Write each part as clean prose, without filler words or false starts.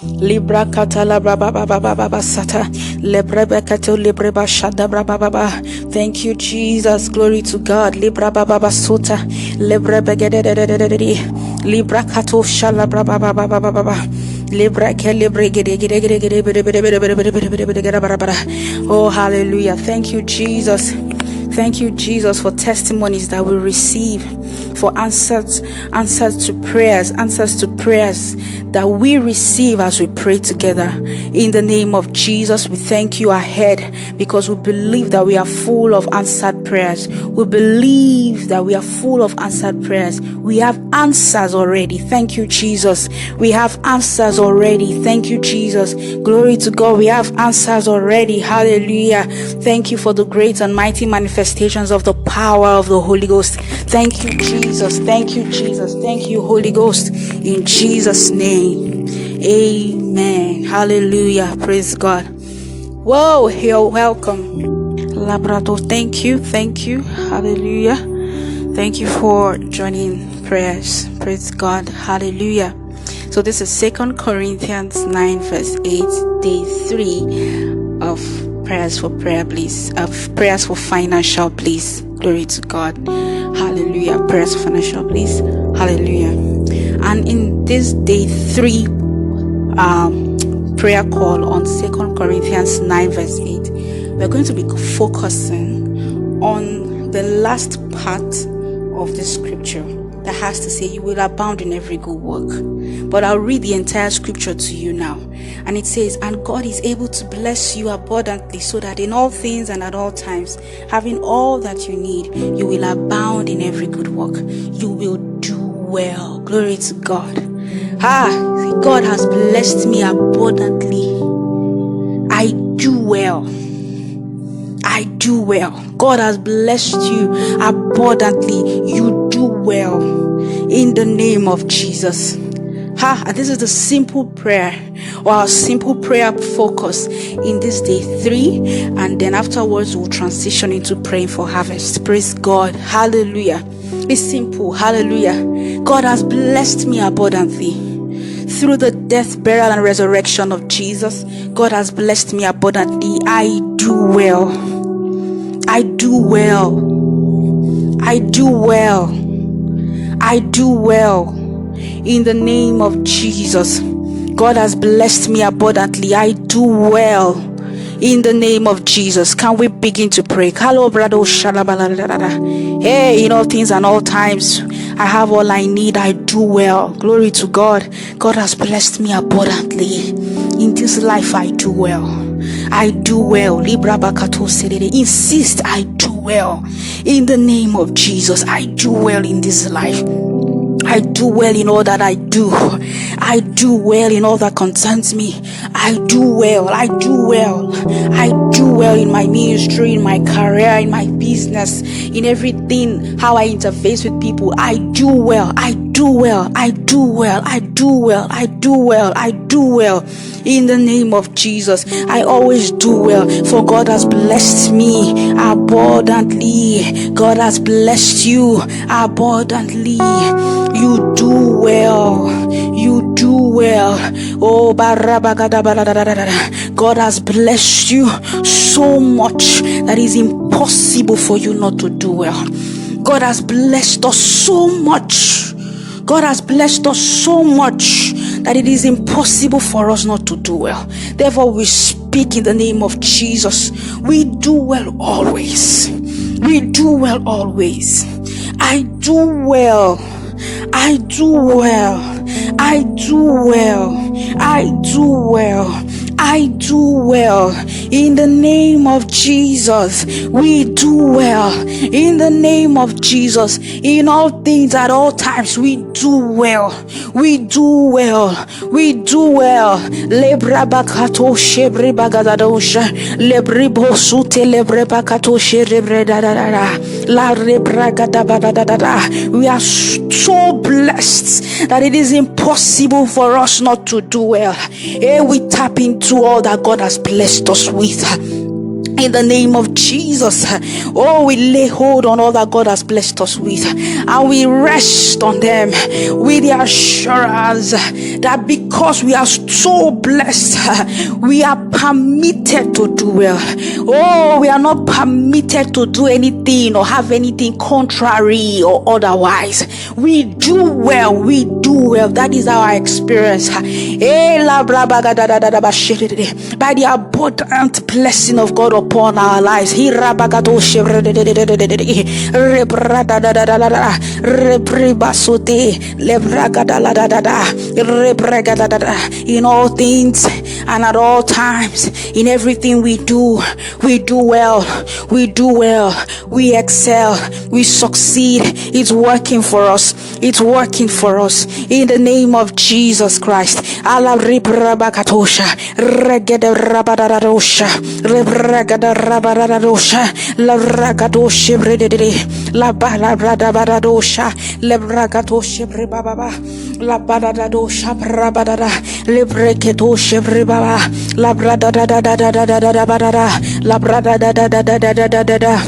Libra katala baba baba baba sata. Lebreba kato lebreba shada baba baba. Thank you, Jesus. Glory to God. Libra baba baba sota. Lebreba gededededede. Libra kato shala baba baba baba baba. Libra ke libre gede gede gede gede gede gede gede gede gede gede gede bara bara. Oh, hallelujah. Thank you, Jesus. Thank you, Jesus, for testimonies that we receive, for answers to prayers that we receive as we pray together. In the name of Jesus, we thank you ahead because we believe that we are full of answered prayers. We believe that we are full of answered prayers. We have answers already. Thank you, Jesus. We have answers already. Thank you, Jesus. Glory to God. We have answers already. Hallelujah. Thank you for the great and mighty manifestations of the power of the Holy Ghost. Thank you, Jesus. Thank you, Jesus. Thank you, Holy Ghost. In Jesus' name. Amen. Hallelujah. Praise God. Whoa, you're welcome. Labrador, thank you. Thank you. Hallelujah. Thank you for joining prayers. Praise God. Hallelujah. So this is 2 Corinthians 9 verse 8, day 3 of prayers for prayer, please. Of prayers for financial, please. Glory to God. Hallelujah. Prayers for financial, please. Hallelujah. And in this day 3 prayer call on 2 Corinthians 9 verse 8, we're going to be focusing on the last part of the scripture that has to say, you will abound in every good work. But I'll read the entire scripture to you now. And it says, and God is able to bless you abundantly, so that in all things and at all times, having all that you need, you will abound in every good work. You will do well. Glory to God. God has blessed me abundantly. I do well. I do well. God has blessed you abundantly. You do well. In the name of Jesus. And this is the simple prayer, or our simple prayer focus in this day 3. And then afterwards we'll transition into praying for harvest. Praise God. Hallelujah. It's simple. Hallelujah. God has blessed me abundantly. Through the death, burial, and resurrection of Jesus, God has blessed me abundantly. I do well. I do well. I do well. I do well. In the name of Jesus, God has blessed me abundantly. I do well. In the name of Jesus, can we begin to pray? Hey, in all things and all times, I have all I need. I do well. Glory to God. God has blessed me abundantly. In this life, I do well. I do well. Insist, I do well. In the name of Jesus, I do well in this life. I do well in all that I do. I do well in all that concerns me. I do well. I do well. I do well in my ministry, in my career, in my business, in everything, how I interface with people. I do well. I do well. I do well. I do well. I do well. I do well. In the name of Jesus, I always do well, for God has blessed me abundantly. God has blessed you abundantly. You do well. You do well. Oh, God has blessed you so much that it's impossible for you not to do well. God has blessed us so much. God has blessed us so much that it is impossible for us not to do well. Therefore, we speak in the name of Jesus. We do well always. We do well always. I do well. I do well. I do well. I do well. I do well. In the name of Jesus, we do well. In the name of Jesus, in all things at all times, we do well. We do well. We do well. Lebrabakato shebribagadadosha. Lebribo sute lebrebakato sherebredadada. La rebragadabadadada. We are so blessed that it is impossible for us not to do well. We tap into all that God has blessed us with. In the name of Jesus. Oh, we lay hold on all that God has blessed us with, and we rest on them with the assurance that because we are so blessed, we are permitted to do well. Oh, we are not permitted to do anything or have anything contrary or otherwise. We do well. We do well. That is our experience. By the abundant blessing of God upon our lives. In all things and at all times, in everything we do well. We do well. We excel. We succeed. It's working for us. It's working for us. In the name of Jesus Christ. Allah ribrabakatosha regede rabadarosha rebragada rabadarosha la ragadoshe bredede la barabradabaradosha lebragatoshe brebaba la badadosha brabadada lebreketoshe brebaba la bradadadadadadadadada la bradadadadadadadada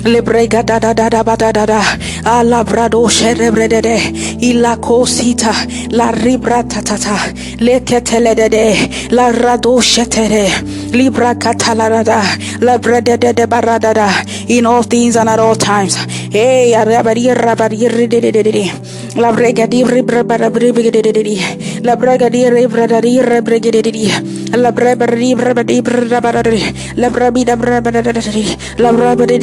Lebrega da da da da ba da da da alabrado sherebredede ila cosita la ribra tatata leketele de la rado shetere libra catalada la bredede de baradada in all things and at all times. Hey, arabari de la brega di ribra de la brega di ribra de la brebri brabadi brabadi la brabida brabadi la brabadi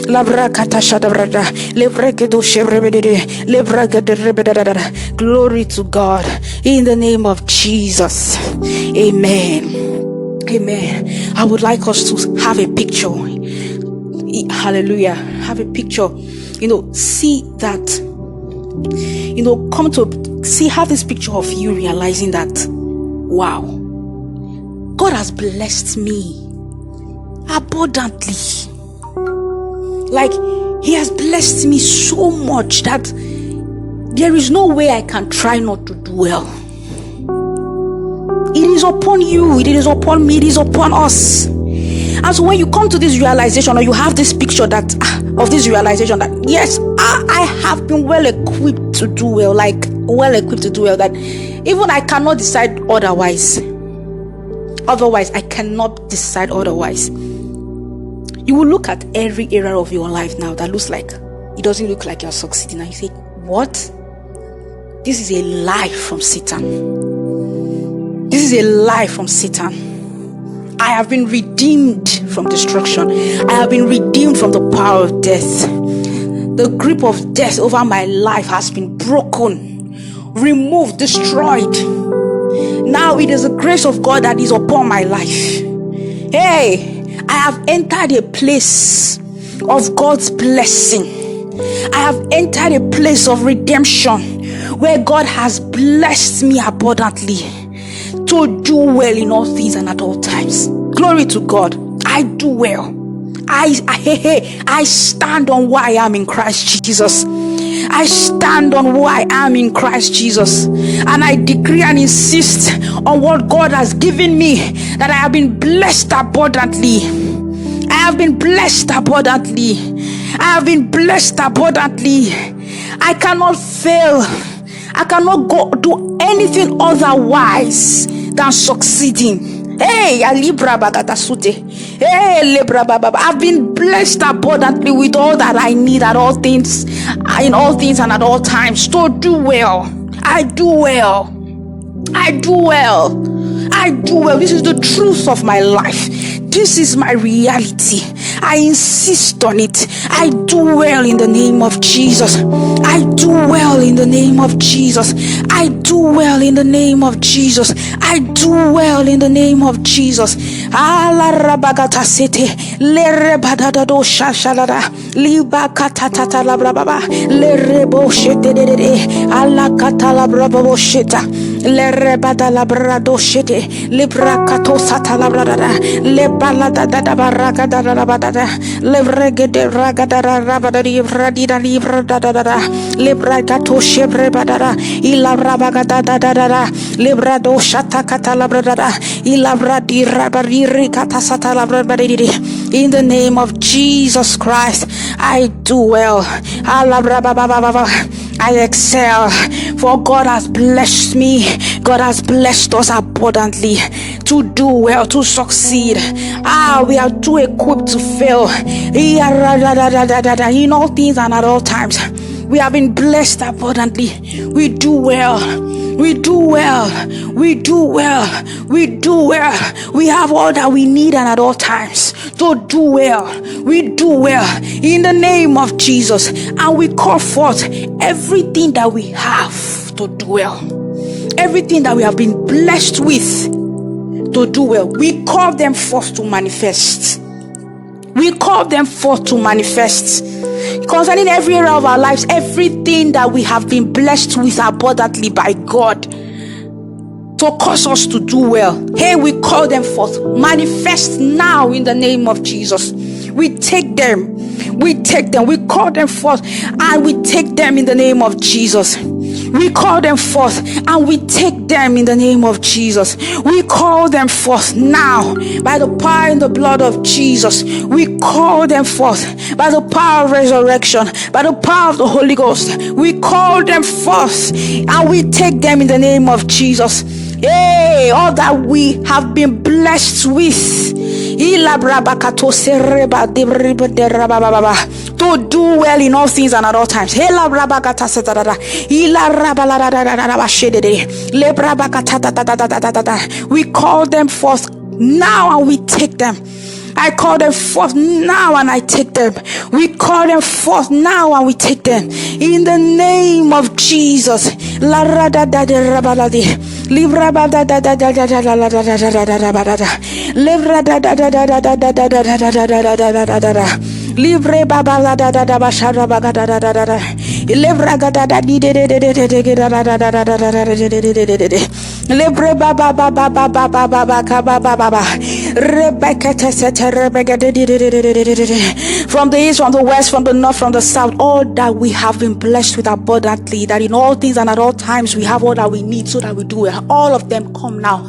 la brakata shadabrada lebrekedo shebrebede lebregede rebedada. Glory to God in the name of Jesus. Amen. Amen. I would like us to have a picture. Hallelujah. Have a picture. See that. Come to see, have this picture of you realizing that, wow, God has blessed me abundantly. Like, He has blessed me so much that there is no way I can try not to do well. It is upon you, it is upon me, it is upon us. And so when you come to this realization, or you have this picture that of this realization that yes, I have been well equipped to do well, that even I cannot decide otherwise. I cannot decide otherwise. You will look at every area of your life now that looks like it doesn't look like you're succeeding, and you say, what? This is a lie from Satan. This is a lie from Satan. I have been redeemed from destruction. I have been redeemed from the power of death. The grip of death over my life has been broken, removed, destroyed. Now it is the grace of God that is upon my life. Hey, I have entered a place of God's blessing. I have entered a place of redemption where God has blessed me abundantly to do well in all things and at all times. Glory to God. I do well. I stand on who I am in Christ Jesus. I stand on who I am in Christ Jesus, and I decree and insist on what God has given me, that I have been blessed abundantly. I have been blessed abundantly. I have been blessed abundantly. I cannot fail. I cannot go do anything otherwise than succeeding. Hey, Libra Bagatasute. Hey, Libra Baba. I've been blessed abundantly with all that I need at all things, in all things and at all times to do well. I do well. I do well. I do well. This is the truth of my life. This is my reality. I insist on it. I do well in the name of Jesus. I do well in the name of Jesus. I do well in the name of Jesus. I do well in the name of Jesus. Ala rabagata sete le rebadado shashalada liba katatata la brababa le rebo shete de ala katala brababo sheta Le rebada la brado shete. Le brakato sata la brada. Le balada da baraka da rabada. Le regede ragada rabada di radida libra da. Le brakato shebre badara. Ila rabaga da. Le brado shata kata la brada. Ila bradi rabari kata sata la brada. In the name of Jesus Christ, I do well. I excel, for God has blessed me. God has blessed us abundantly to do well, to succeed. We are too equipped to fail. In all things and at all times, we have been blessed abundantly. We do well. We do well. We do well. We do well. We have all that we need and at all times to do well. We do well in the name of Jesus. And we call forth everything that we have to do well. Everything that we have been blessed with to do well. We call them forth to manifest. We call them forth to manifest. Concerning every area of our lives, everything that we have been blessed with abundantly by God to cause us to do well. Hey, we call them forth. Manifest now in the name of Jesus. We take them. We call them forth and we take them in the name of Jesus. We call them forth and we take them in the name of Jesus. We call them forth now by the power and the blood of Jesus. We call them forth by the power of resurrection, by the power of the Holy Ghost. We call them forth and we take them in the name of Jesus. Hey, all that we have been blessed with to do well in all things and at all times. We call them forth now and we take them. I call them forth now and I take them. We call them forth now and we take them. In the name of Jesus. Livre baba da da da da bashara baga da da da da da livra ga da da di de de de de de de da da da da da da da da de livre baba baba baba baba baba baba Rebecca tete Rebecca de de de de from the east, from the west, from the north, from the south, all that we have been blessed with abundantly, that in all things and at all times we have all that we need so that we do it. All of them come now.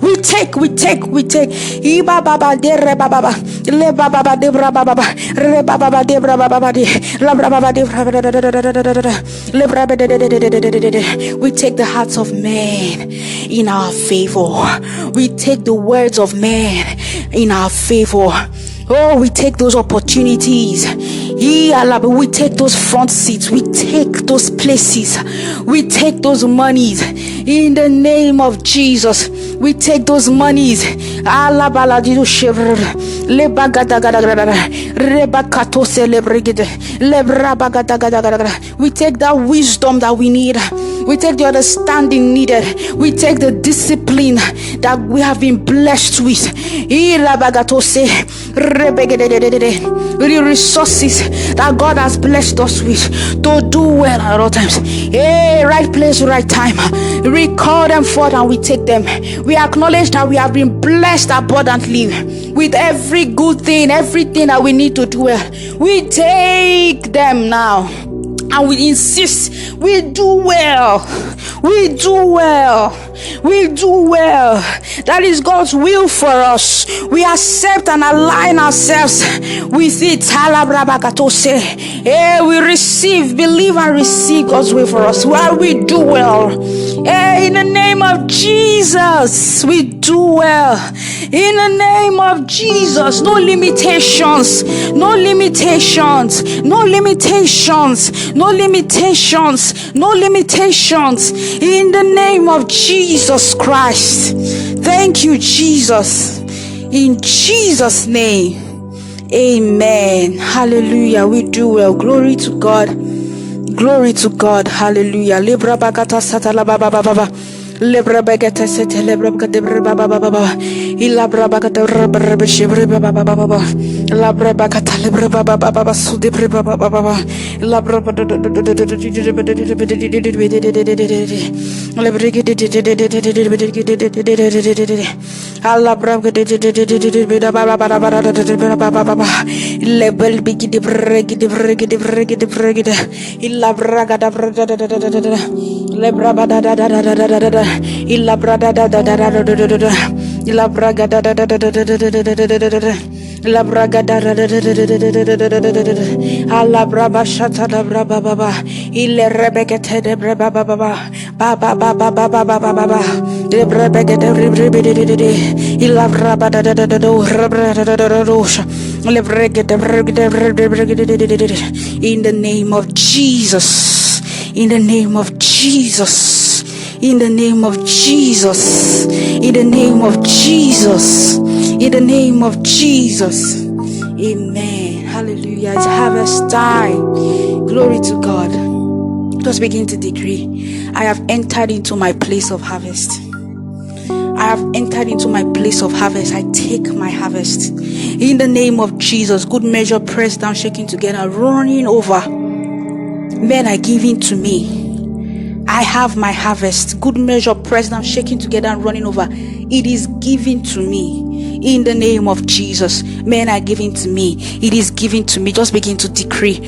we take Iba baba de re baba le baba de bra baba re baba de bra baba de la baba de le bra de. We take the hearts of men in our favor. We take the words of men in our favor. Oh, we take those opportunities. We take those front seats. We take those places. We take those monies. In the name of Jesus, we take those monies. We take that wisdom that we need. We take the understanding needed. We take the discipline that we have been blessed with. The resources that God has blessed us with to do well at all times. Hey, right place, right time. We call them forth and we take them. We acknowledge that we have been blessed abundantly with every good thing, everything that we need to do well. We take them now. And we insist, we do well. We do well. We do well. That is God's will for us. We accept and align ourselves with it. We receive, believe and receive God's will for us while we do well. In the name of Jesus, we do well. In the name of Jesus, no limitations, no limitations, no limitations, no limitations, no limitations. In the name of Jesus Christ. Thank you, Jesus. In Jesus' name. Amen. Hallelujah. We do well. Glory to God. Glory to God. Hallelujah. Libra bakata satala baba baba. Lebra bagata sete lebra bagata baba baba. Ilabra bagata raba shibre baba baba. Labra bagata lebra baba baba sudi baba baba. Labra Lebel bigi di bregi di bregi di bregi di bregi di illa braga da brada da lebra bada da illa brada da illa braga da la braga da alla braba shata da braba baba ille rebekete de braba baba baba baba baba baba de rebekete illa braba da in the name of Jesus, in the name of Jesus, in the name of Jesus, in the name of Jesus, in the name of Jesus. Amen. Hallelujah. It's harvest time. Glory to God. Just begin to decree. I have entered into my place of harvest. I have entered into my place of harvest. I take my harvest. In the name of Jesus, good measure, pressed down, shaking together, running over. Men are giving to me. I have my harvest. Good measure, pressed down, shaking together, and running over. It is given to me. In the name of Jesus, men are giving to me. It is given to me. Just begin to decree.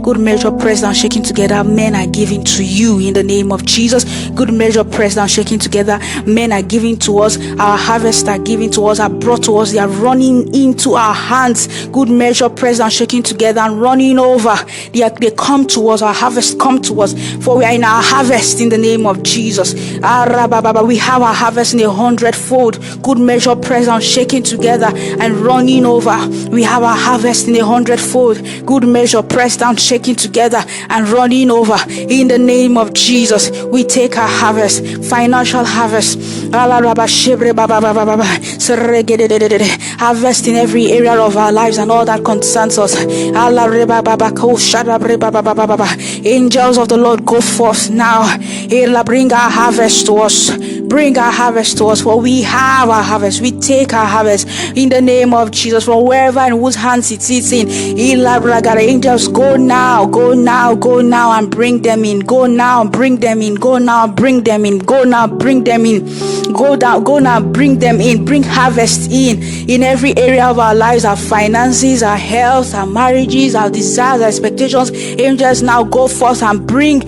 Good measure, pressed down, shaking together. Men are giving to you. In the name of Jesus, good measure, pressed down, shaking together. Men are giving to us. Our harvest are giving to us. Are brought to us. They are running into our hands. Good measure, pressed down, shaking together, and running over. They come to us. Our harvest come to us. For we are in our harvest. In the name of Jesus, we have our harvest in 100-fold. Good measure, pressed down, shaking together, and running over. We have our harvest in 100-fold. Good measure, pressed down, shaking together, and running over. In the name of Jesus, we take our harvest, financial harvest. Harvest in every area of our lives and all that concerns us. Angels of the Lord, go forth now. Bring our harvest to us. Bring our harvest to us, for we have our harvest. We take our harvest in the name of Jesus. From wherever and whose hands it is in, angels, go now, go now, go now, and bring them in. Go now, bring them in. Go now, bring them in. Go now, bring them in. Go down, go now, bring them in. Bring harvest in every area of our lives, our finances, our health, our marriages, our desires, our expectations. Angels, now go forth and bring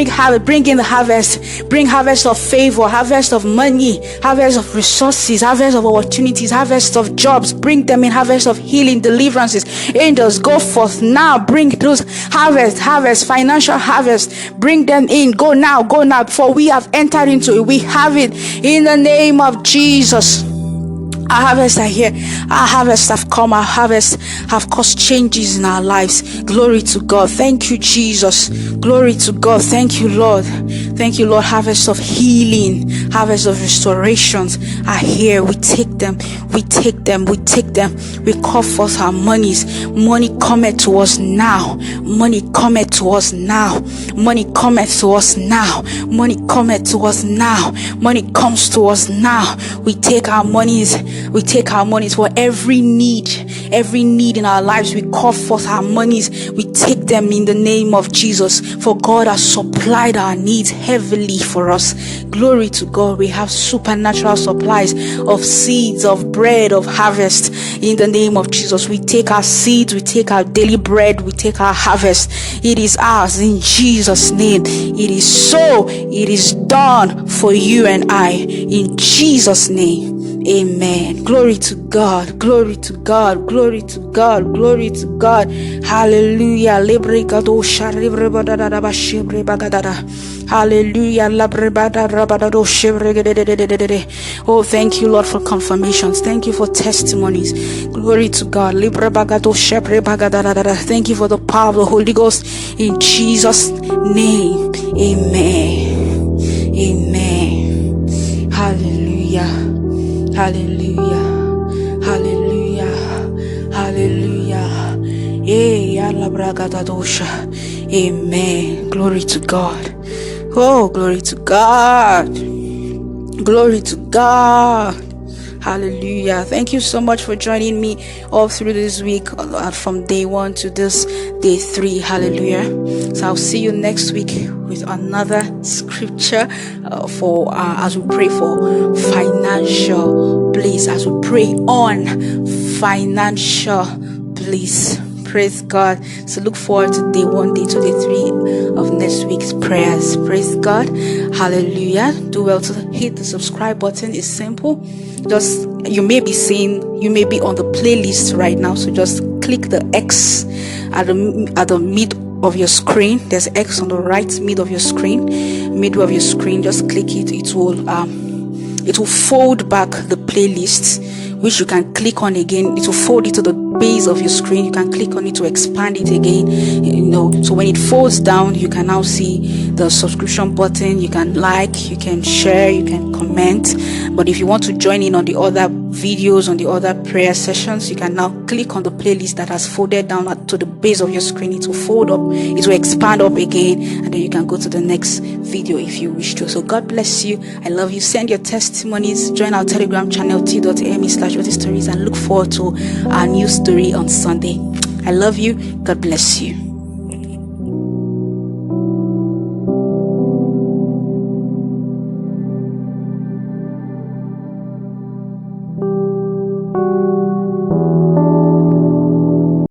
harvest. Bring in the harvest. Bring harvest of favor, harvest of money, harvest of resources, harvest of opportunities, harvest of jobs. Bring them in, harvest of healing, deliverances. Angels, go forth now. Bring those harvest, financial harvest. Bring them in. Go now, for we have entered into it. We have it in the name of Jesus. Our harvests are here. Our harvests have come. Our harvests have caused changes in our lives. Glory to God. Thank you, Jesus. Glory to God. Thank you, Lord. Thank you, Lord. Harvests of healing, harvests of restorations are here. We take them. We take them. We take them. We call forth our monies. Money cometh to us now. Money cometh to us now. Money cometh to us now. Money cometh to us now. Money comes to us now. We take our monies. We take our monies for every need in our lives. We call forth our monies. We take them in the name of Jesus. For God has supplied our needs heavily for us. Glory to God. We have supernatural supplies of seeds, of bread, of harvest in the name of Jesus. We take our seeds, we take our daily bread, we take our harvest. It is ours in Jesus' name. It is so. It is done for you and I in Jesus' name. Amen. Glory to God. Glory to God. Glory to God. Glory to God. Hallelujah. Hallelujah. Oh, thank you, Lord, for confirmations. Thank you for testimonies. Glory to God. Thank you for the power of the Holy Ghost in Jesus' name. Amen. Amen. Hallelujah. Hallelujah. Hallelujah. Hallelujah. Amen. Glory to God. Oh, glory to God. Glory to God. Hallelujah. Thank you so much for joining me all through this week, from day 1 to this day 3. Hallelujah. So I'll see you next week with another scripture for as we pray for financial bliss, as we pray on financial bliss. Praise God. So look forward to day 1, day 2, day 3 of next week's prayers. Praise God. Hallelujah. Do well to hit the subscribe button. It's simple. Just, you may be on the playlist right now. So just click the X at the mid of your screen. There's X on the right middle of your screen. Just click it. It will fold back the playlist, which you can click on again. It will fold it to the base of your screen. You can click on it to expand it again, so when it folds down, you can now see the subscription button. You can like, you can share, you can comment. But if you want to join in on the other videos, on the other prayer sessions, you can now click on the playlist that has folded down to the base of your screen. It will fold up, it will expand up again, and then you can go to the next video if you wish to. So God bless you. I love you. Send your testimonies. Join our Telegram channel t.me/stories, and look forward to our new story on Sunday. I love you. God bless you.